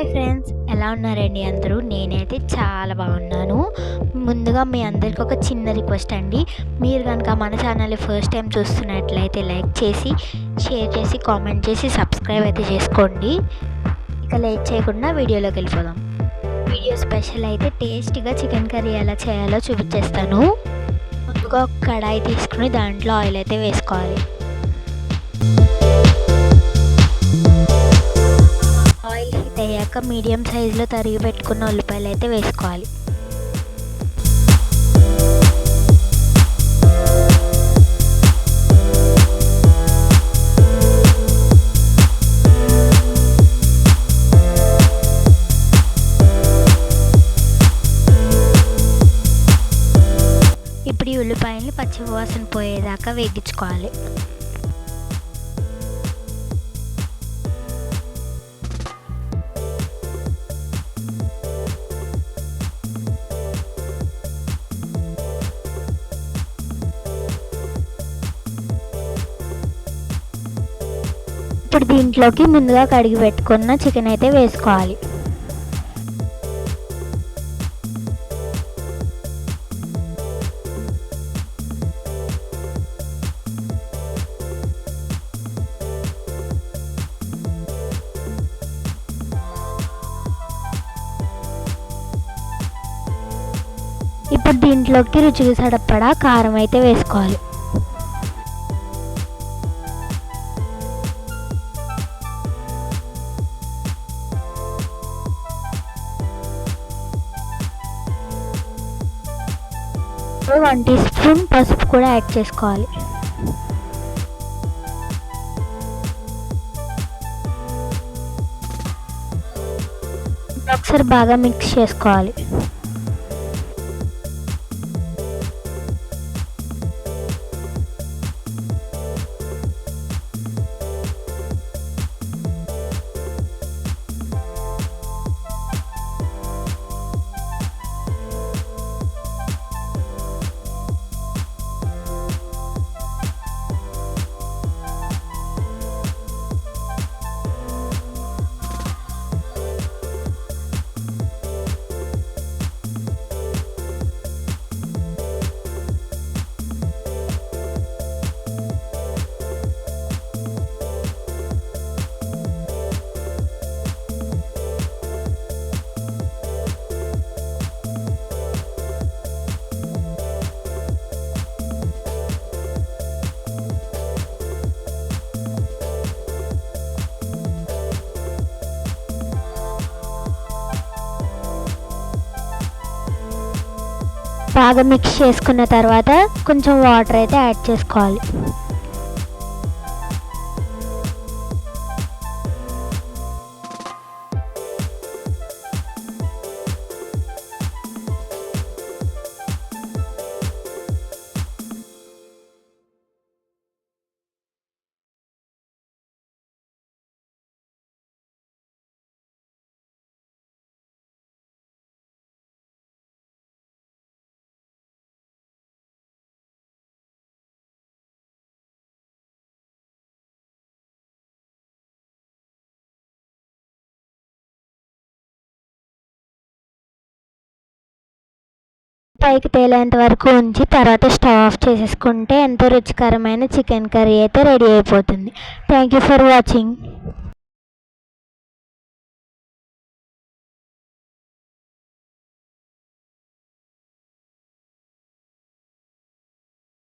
Hi friends, ఎలా ఉన్నారండి అందరూ? నేనైతే చాలా బాగున్నాను. ముందుగా మీ అందరికి ఒక చిన్న రిక్వెస్ట్ అండి. మీరు కనుక మన ఛానల్ని ఫస్ట్ టైం చూస్తున్నట్లయితే లైక్ చేసి, షేర్ చేసి, కామెంట్ చేసి, సబ్స్క్రైబ్ అయితే చేసుకోండి. ఇక లేట్ చేయకుండా వీడియోలోకి వెళ్ళిపోదాం. వీడియో స్పెషల్ అయితే టేస్టీగా చికెన్ కర్రీ ఎలా చేయాలో చూపించేస్తాను. ముందుగా ఒక కడాయి తీసుకుని దాంట్లో ఆయిల్ అయితే వేసుకోవాలి. ఆయిల్ హీట్ అయ్యాక మీడియం సైజులో తరిగి పెట్టుకున్న ఉల్లిపాయలు అయితే వేసుకోవాలి. ఇప్పుడు ఈ ఉల్లిపాయల్ని పచ్చివాసన పోయేదాకా వేగించుకోవాలి. ఇప్పుడు దీంట్లోకి ముందుగా కడిగి పెట్టుకున్న చికెన్ అయితే వేసుకోవాలి. ఇప్పుడు దీంట్లోకి రుచికి సరిపడా కారం అయితే వేసుకోవాలి. ఇప్పుడు 1 టీ స్పూన్ పసుపు కూడా యాడ్ చేసుకోవాలి. ఒకసారి బాగా మిక్స్ చేసుకోవాలి. బాగా మిక్స్ చేసుకున్న తర్వాత కొంచెం వాటర్ అయితే యాడ్ చేసుకోవాలి. పైకి తేలేంత వరకు ఉంచి తర్వాత స్టవ్ ఆఫ్ చేసేసుకుంటే ఎంతో రుచికరమైన చికెన్ కర్రీ అయితే రెడీ అయిపోతుంది. Thank you for watching.